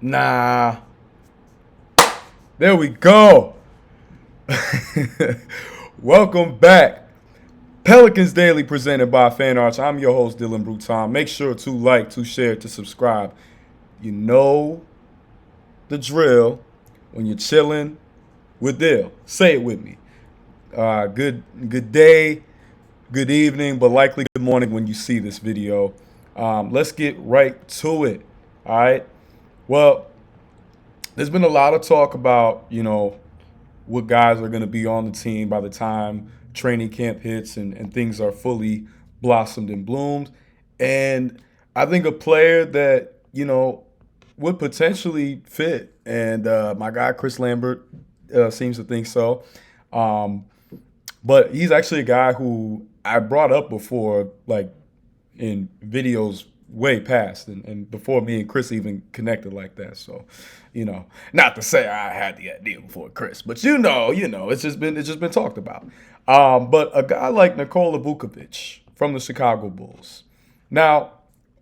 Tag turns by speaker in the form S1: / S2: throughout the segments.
S1: Nah. There we go. Welcome back. Pelicans Daily presented by Fan Arts. I'm your host, Dylan Bruton. Make sure to like, to share, to subscribe. You know the drill when you're chilling with Dill. Say it with me. Good day, good evening, but likely good morning when you see this video. Let's get right to it. All right. Well, there's been a lot of talk about, what guys are going to be on the team by the time training camp hits and things are fully blossomed and bloomed. And I think a player that, would potentially fit. And my guy, Chris Lambert, seems to think so. Um, but he's actually a guy who I brought up before, like in videos way past and before me and Chris even connected like that. So, not to say I had the idea before Chris, but it's just been talked about. But a guy like Nikola Vukovic from the Chicago Bulls. Now,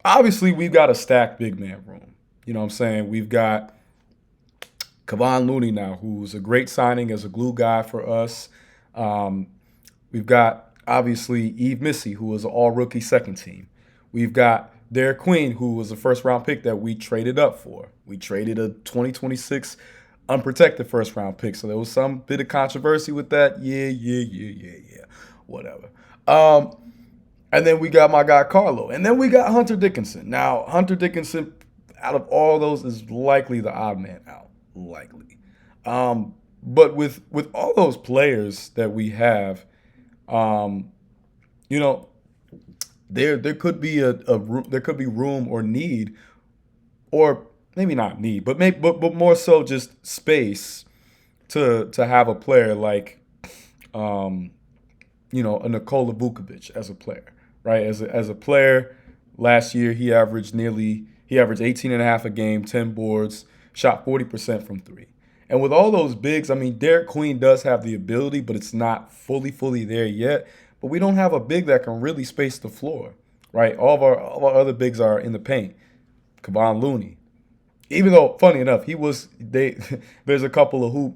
S1: obviously we've got a stacked big man room. You know what I'm saying? We've got Kevon Looney now, who's a great signing as a glue guy for us. Um, we've got obviously Yves Missy, who was an all-rookie second team. We've got Derek Queen, who was a first-round pick that we traded up for. We traded a 2026 unprotected first-round pick, so there was some bit of controversy with that. Yeah, whatever. And then we got my guy Carlo, and then we got Hunter Dickinson. Now, Hunter Dickinson, out of all those, is likely the odd man out, likely. But with all those players that we have, um, you know, there could be there could be room or need, or maybe not need, but more so just space to have a player like um, a Nikola Vukovic as a player, right? As a player, last year he averaged 18 and a half a game, 10 boards, shot 40% from three. And with all those bigs, I mean, Derek Queen does have the ability, but it's not fully there yet. But we don't have a big that can really space the floor, right? All of our other bigs are in the paint. Kevon Looney, even though funny enough, he was they. There's a couple of hoop.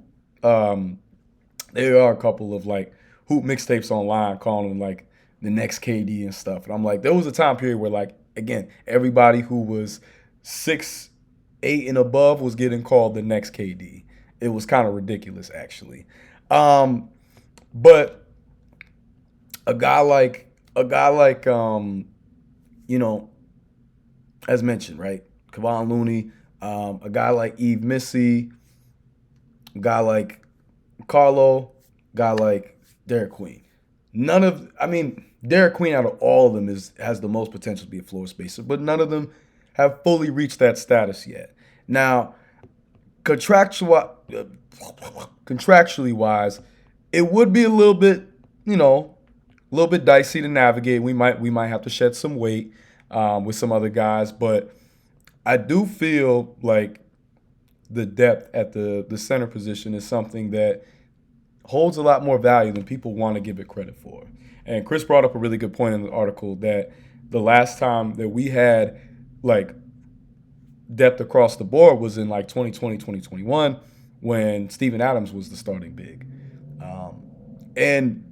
S1: There are a couple of like hoop mixtapes online calling him like the next KD and stuff. And I'm like, there was a time period where like again, everybody who was 6'8" and above was getting called the next KD. It was kind of ridiculous, actually. But a guy like you know, as mentioned, right? Kevon Looney, a guy like Yves Missy, a guy like Carlo, a guy like Derek Queen. Derek Queen out of all of them has the most potential to be a floor spacer, but none of them have fully reached that status yet. Now, contractual, contractually wise, it would be a little bit, a little bit dicey to navigate. We might have to shed some weight with some other guys, but I do feel like the depth at the center position is something that holds a lot more value than people want to give it credit for. And Chris brought up a really good point in the article that the last time that we had like depth across the board was in like 2020, 2021 when Steven Adams was the starting big. And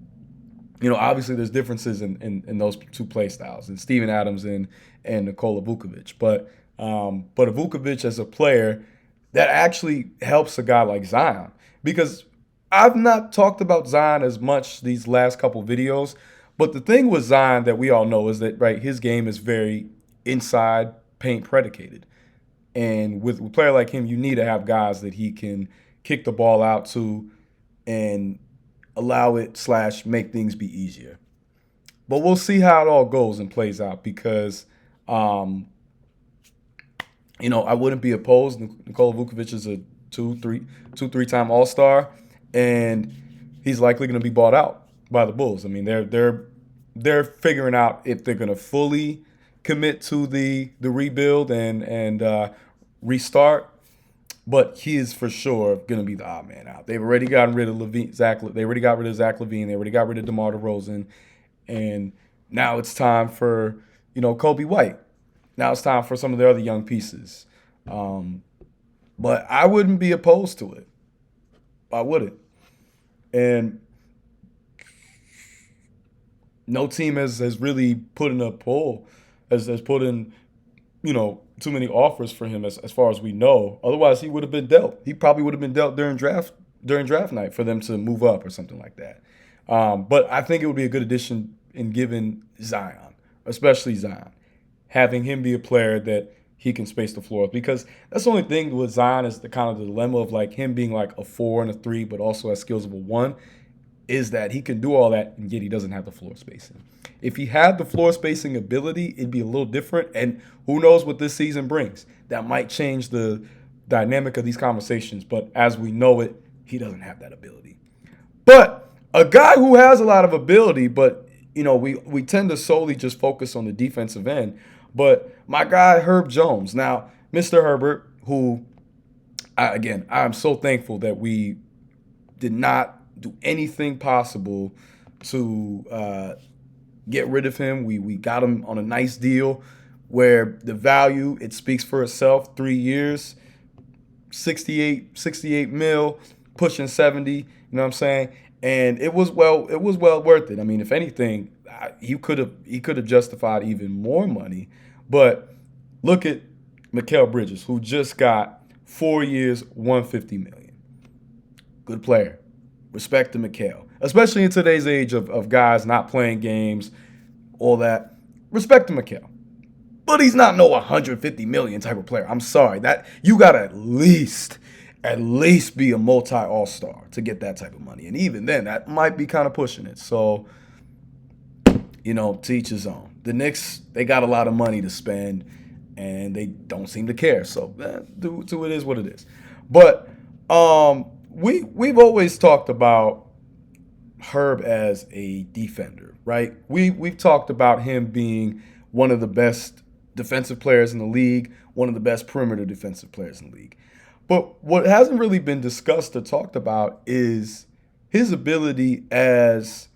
S1: obviously there's differences in those two play styles, and Steven Adams and Nikola Vukovic. But a Vukovic as a player that actually helps a guy like Zion, because I've not talked about Zion as much these last couple videos, but the thing with Zion that we all know is that right, his game is very inside paint predicated. And with a player like him, you need to have guys that he can kick the ball out to and allow it / make things be easier. But we'll see how it all goes and plays out because, I wouldn't be opposed. Nikola Vukovic is a three-time All-Star, and he's likely going to be bought out by the Bulls. I mean, they're figuring out if they're going to fully commit to the rebuild and restart, but he is for sure going to be the odd man out. They've already gotten rid of They already got rid of Zach LaVine. They already got rid of DeMar DeRozan, and now it's time for Kobe White. Now it's time for some of their other young pieces. But I wouldn't be opposed to it. I wouldn't. And no team has really put in a poll, has put in, too many offers for him as far as we know. Otherwise, he would have been dealt. He probably would have been dealt during draft night for them to move up or something like that. But I think it would be a good addition in giving Zion, especially Zion, having him be a player that he can space the floor because that's the only thing with Zion is the kind of the dilemma of like him being like a 4 and a 3, but also has skills of a 1 is that he can do all that and yet he doesn't have the floor spacing. If he had the floor spacing ability, it'd be a little different. And who knows what this season brings? That might change the dynamic of these conversations. But as we know it, he doesn't have that ability. But a guy who has a lot of ability, but we tend to solely just focus on the defensive end. But my guy Herb Jones. Now, Mr. Herbert, who I'm so thankful that we did not do anything possible to get rid of him. We got him on a nice deal where the value, it speaks for itself. 3 years, 68 mil, pushing 70, you know what I'm saying? And it was well worth it. I mean, if anything, he could have justified even more money. But look at Mikal Bridges, who just got 4 years, $150 million. Good player. Respect to Mikal, especially in today's age of guys not playing games, all that. Respect to Mikal. But he's not no 150 million type of player. I'm sorry. That you gotta at least be a multi all-star to get that type of money. And even then, that might be kind of pushing it. So, to each his own. The Knicks, they got a lot of money to spend, and they don't seem to care. So, it is what it is. But we've always talked about Herb as a defender, right? We've talked about him being one of the best defensive players in the league, one of the best perimeter defensive players in the league. But what hasn't really been discussed or talked about is his ability as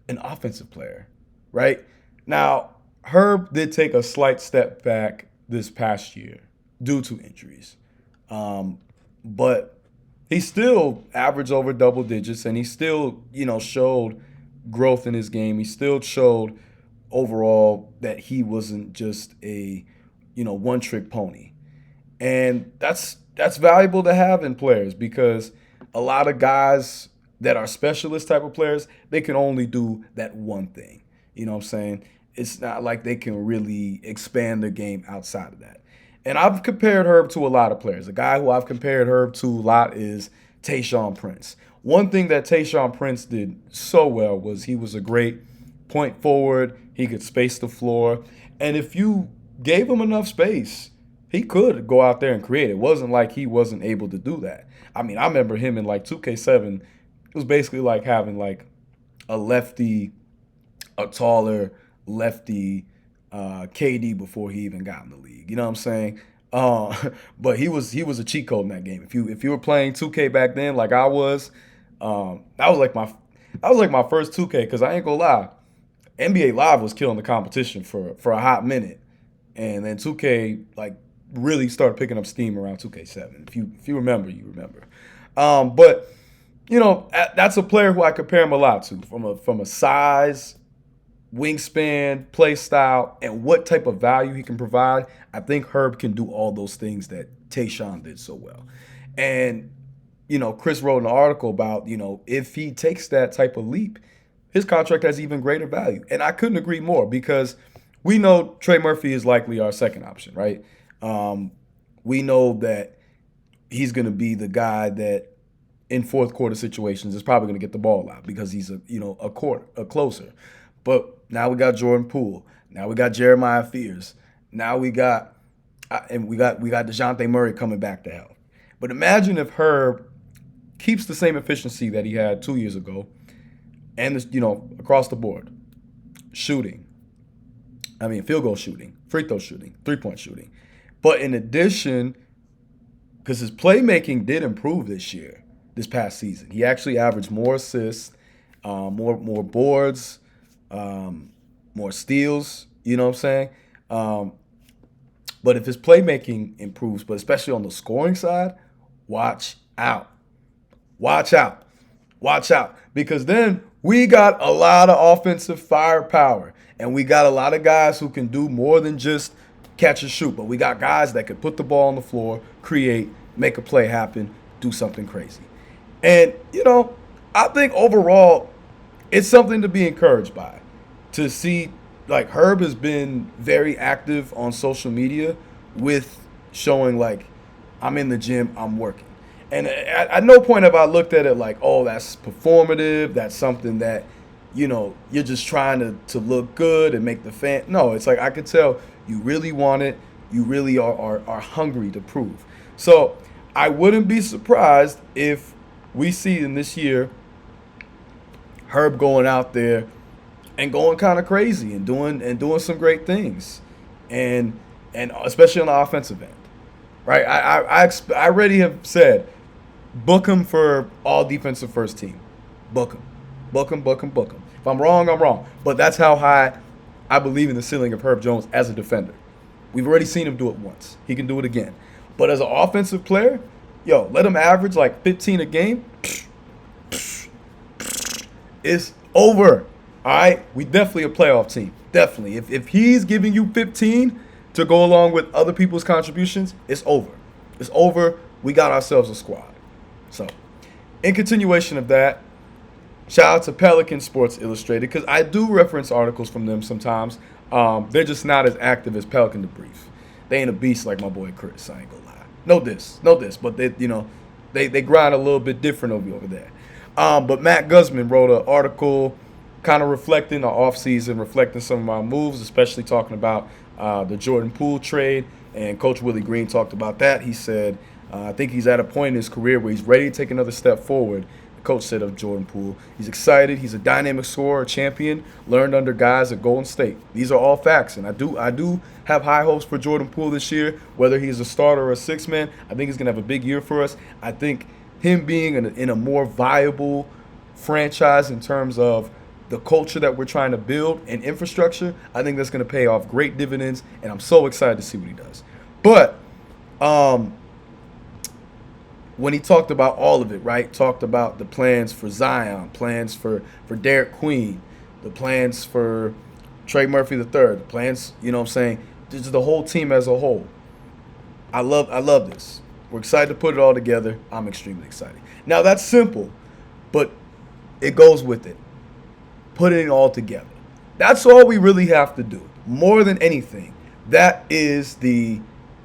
S1: an offensive player, right? Now, Herb did take a slight step back this past year due to injuries. But he still averaged over double digits, and he still, showed growth in his game. He still showed overall that he wasn't just a, one-trick pony. And that's valuable to have in players because a lot of guys that are specialist type of players, they can only do that one thing. You know what I'm saying? It's not like they can really expand their game outside of that. And I've compared Herb to a lot of players. A guy who I've compared Herb to a lot is Tayshaun Prince. One thing that Tayshaun Prince did so well was he was a great point forward. He could space the floor. And if you gave him enough space, he could go out there and create. It wasn't like he wasn't able to do that. I mean, I remember him in like 2K7. It was basically like having like a lefty, a taller lefty KD before he even got in the league. You know what I'm saying? But he was a cheat code in that game. If you were playing 2K back then, like I was, that was like my first 2K because I ain't gonna lie, NBA Live was killing the competition for a hot minute, and then 2K like really started picking up steam around 2K7. If you remember, you remember. But that's a player who I compare him a lot to from a size, wingspan, play style, and what type of value he can provide. I think Herb can do all those things that Tayshaun did so well. And, Chris wrote an article about, if he takes that type of leap, his contract has even greater value. And I couldn't agree more because we know Trey Murphy is likely our second option, right? We know that he's going to be the guy that in fourth quarter situations is probably going to get the ball out because he's a closer. But now we got Jordan Poole. Now we got Jeremiah Fears. Now we got DeJounte Murray coming back to health. But imagine if Herb keeps the same efficiency that he had 2 years ago, and across the board, shooting. I mean, field goal shooting, free throw shooting, 3-point shooting. But in addition, because his playmaking did improve this past season, he actually averaged more assists, more boards. More steals, you know what I'm saying? But if his playmaking improves, but especially on the scoring side, watch out. Watch out. Watch out. Because then we got a lot of offensive firepower. And we got a lot of guys who can do more than just catch and shoot. But we got guys that can put the ball on the floor, create, make a play happen, do something crazy. And, I think overall, it's something to be encouraged by. To see, like, Herb has been very active on social media with showing, like, I'm in the gym, I'm working. And at no point have I looked at it like, oh, that's performative, that's something that, you're just trying to look good and make the fan. No, it's like I could tell you really want it, you really are hungry to prove. So I wouldn't be surprised if we see in this year Herb going out there and going kind of crazy and doing some great things, and especially on the offensive end, right? I already have said, book him for all defensive first team, book him. If I'm wrong, I'm wrong, but that's how high I believe in the ceiling of Herb Jones as a defender. We've already seen him do it once. He can do it again. But as an offensive player, let him average like 15 a game. It's over. All right? We definitely a playoff team. Definitely. If he's giving you 15 to go along with other people's contributions, it's over. It's over. We got ourselves a squad. So, in continuation of that, shout out to Pelicans Sports Illustrated, because I do reference articles from them sometimes. They're just not as active as Pelican Debrief. They ain't a beast like my boy Chris. I ain't gonna lie. No diss, but they grind a little bit different over there. But Matt Guzman wrote an article kind of reflecting the offseason, reflecting some of my moves, especially talking about the Jordan Poole trade. And Coach Willie Green talked about that. He said, I think he's at a point in his career where he's ready to take another step forward. The coach said of Jordan Poole, he's excited. He's a dynamic scorer, a champion, learned under guys at Golden State. These are all facts, and I do have high hopes for Jordan Poole this year, whether he's a starter or a six-man. I think he's going to have a big year for us. I think him being in a more viable franchise in terms of the culture that we're trying to build and infrastructure, I think that's going to pay off great dividends, and I'm so excited to see what he does. But when he talked about all of it, right, talked about the plans for Zion, plans for Derek Queen, the plans for Trey Murphy III, the plans, this is the whole team as a whole. I love this. We're excited to put it all together. I'm extremely excited. Now, that's simple, but it goes with it. Putting it all together. That's all we really have to do. More than anything, that is the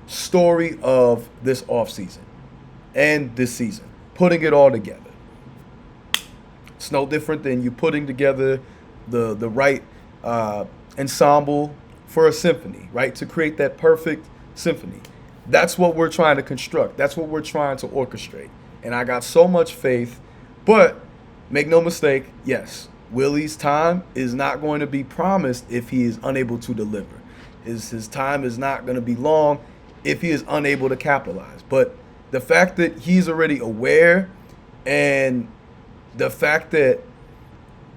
S1: story of this offseason and this season. Putting it all together. It's no different than you putting together the right ensemble for a symphony, right? To create that perfect symphony. That's what we're trying to construct. That's what we're trying to orchestrate. And I got so much faith. But make no mistake, yes, Willie's time is not going to be promised if he is unable to deliver. His time is not going to be long if he is unable to capitalize. But the fact that he's already aware, and the fact that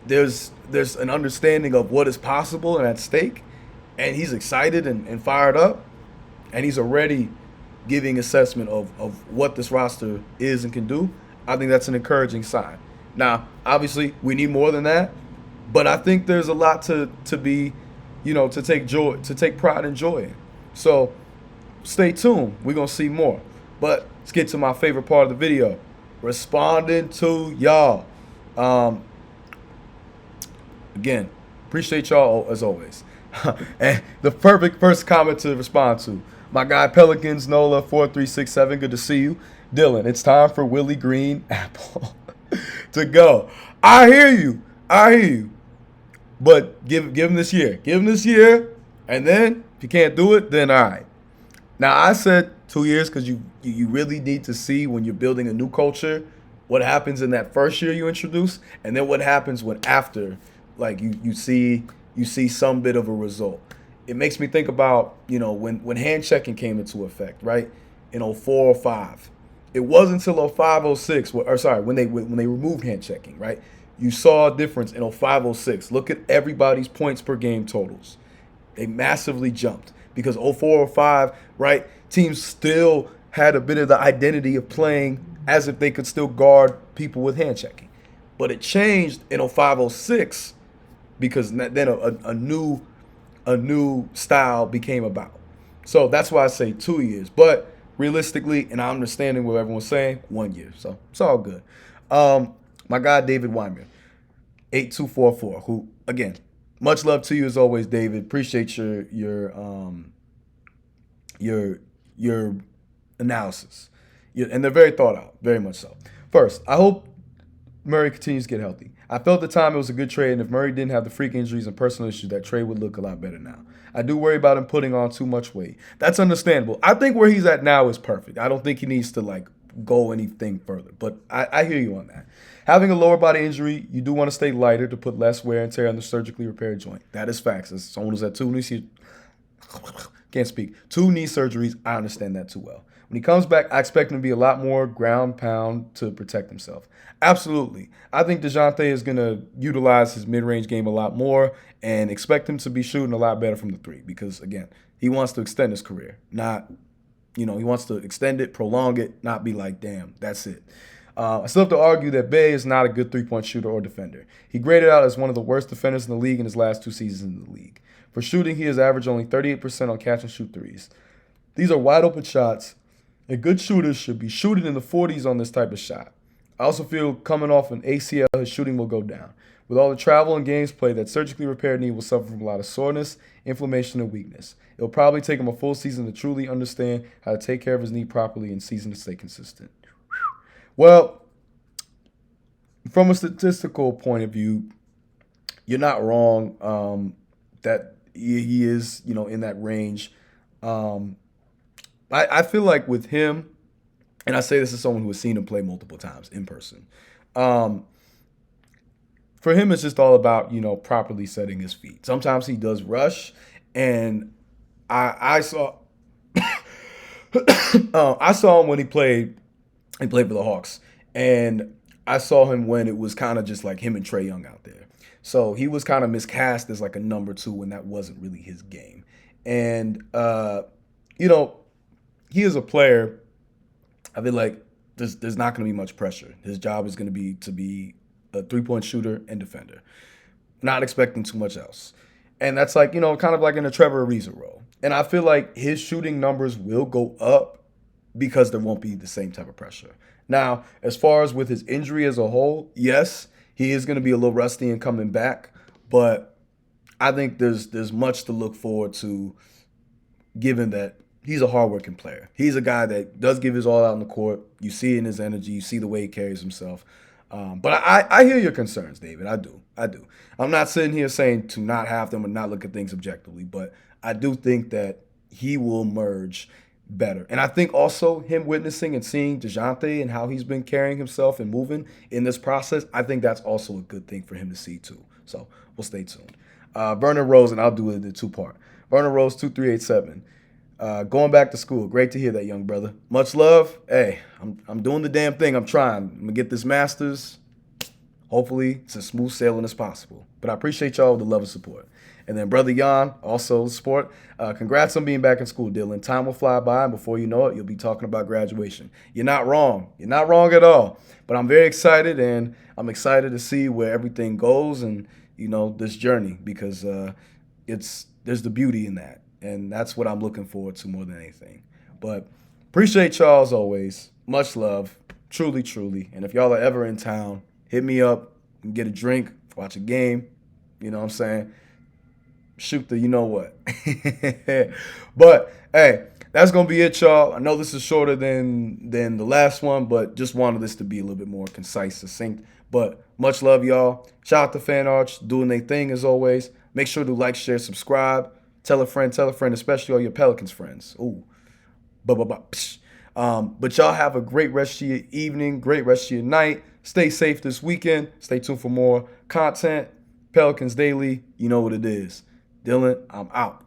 S1: there's an understanding of what is possible and at stake, and he's excited and fired up, and he's already giving assessment of what this roster is and can do, I think that's an encouraging sign. Now, obviously, we need more than that, but I think there's a lot to be, to take pride and joy in. So stay tuned. We're going to see more. But let's get to my favorite part of the video, responding to y'all. Again, appreciate y'all as always. And the perfect first comment to respond to. My guy Pelicans Nola 4367, good to see you. Dylan, it's time for Willie Green Apple to go. I hear you. But give him this year. Give him this year, and then if you can't do it, then all right. Now, I said 2 years because you really need to see when you're building a new culture what happens in that first year you introduce, and then what happens when after, like you see some bit of a result. It makes me think about, when hand checking came into effect, right? In 04 or 05. It wasn't until 05, 06, when they removed hand checking, right? You saw a difference in 05, 06. Look at everybody's points per game totals. They massively jumped because 04, 05, right, teams still had a bit of the identity of playing as if they could still guard people with hand checking. But it changed in 05, 06 because then a new style became about. So that's why I say 2 years. But realistically, and I'm understanding what everyone's saying, 1 year. So it's all good. My guy David Wyman, 8244, who again, much love to you as always, David. Appreciate your analysis. And they're very thought out, very much so. First, I hope Murray continues to get healthy. I felt at the time it was a good trade, and if Murray didn't have the freak injuries and personal issues, that trade would look a lot better now. I do worry about him putting on too much weight. That's understandable. I think where he's at now is perfect. I don't think he needs to go anything further, but I hear you on that. Having a lower body injury, you do want to stay lighter to put less wear and tear on the surgically repaired joint. That is facts. As someone who's had two knee surgeries, I understand that too well. When he comes back, I expect him to be a lot more ground pound to protect himself. Absolutely. I think DeJounte is going to utilize his mid-range game a lot more and expect him to be shooting a lot better from the three because, again, he wants to extend his career. He wants to extend it, prolong it, not be like, damn, that's it. I still have to argue that Bey is not a good three-point shooter or defender. He graded out as one of the worst defenders in the league in his last 2 seasons in the league. For shooting, he has averaged only 38% on catch-and-shoot threes. These are wide-open shots, and good shooters should be shooting in the 40s on this type of shot. I also feel coming off an ACL, his shooting will go down. With all the travel and games played, that surgically repaired knee will suffer from a lot of soreness, inflammation, and weakness. It'll probably take him a full season to truly understand how to take care of his knee properly and season to stay consistent. Well, from a statistical point of view, you're not wrong that he is, in that range. I feel like with him, and I say this as someone who has seen him play multiple times in person, for him it's just all about, properly setting his feet. Sometimes he does rush, and I saw I saw him when he played for the Hawks, and I saw him when it was kind of just like him and Trae Young out there. So he was kind of miscast as like a number 2 when that wasn't really his game. And, he is a player, I feel like there's not going to be much pressure. His job is going to be a three-point shooter and defender. Not expecting too much else. And that's like, kind of like in a Trevor Ariza role. And I feel like his shooting numbers will go up because there won't be the same type of pressure. Now, as far as with his injury as a whole, yes, he is going to be a little rusty and coming back, but I think there's much to look forward to given that he's a hardworking player. He's a guy that does give his all out on the court. You see it in his energy. You see the way he carries himself. But I hear your concerns, David. I do. I'm not sitting here saying to not have them and not look at things objectively, but I do think that he will merge better. And I think also him witnessing and seeing DeJounte and how he's been carrying himself and moving in this process, I think that's also a good thing for him to see too. So we'll stay tuned. Vernon Rose, and I'll do it in 2-part. Vernon Rose 2387. Going back to school. Great to hear that, young brother. Much love. Hey, I'm doing the damn thing. I'm trying. I'm going to get this master's. Hopefully, it's as smooth sailing as possible. But I appreciate y'all with the love and support. And then Brother Jan, also support. Congrats on being back in school, Dylan. Time will fly by, and before you know it, you'll be talking about graduation. You're not wrong. You're not wrong at all. But I'm very excited, and I'm excited to see where everything goes and, this journey because there's the beauty in that. And that's what I'm looking forward to more than anything. But appreciate y'all as always. Much love. Truly, truly. And if y'all are ever in town, hit me up and get a drink, watch a game. You know what I'm saying? Shoot the what. But, hey, that's going to be it, y'all. I know this is shorter than the last one, but just wanted this to be a little bit more concise, succinct. But much love, y'all. Shout out to Fan Arch doing their thing as always. Make sure to like, share, subscribe. Tell a friend, especially all your Pelicans friends. Ooh. But y'all have a great rest of your evening, great rest of your night. Stay safe this weekend. Stay tuned for more content. Pelicans Daily, you know what it is. Dylan, I'm out.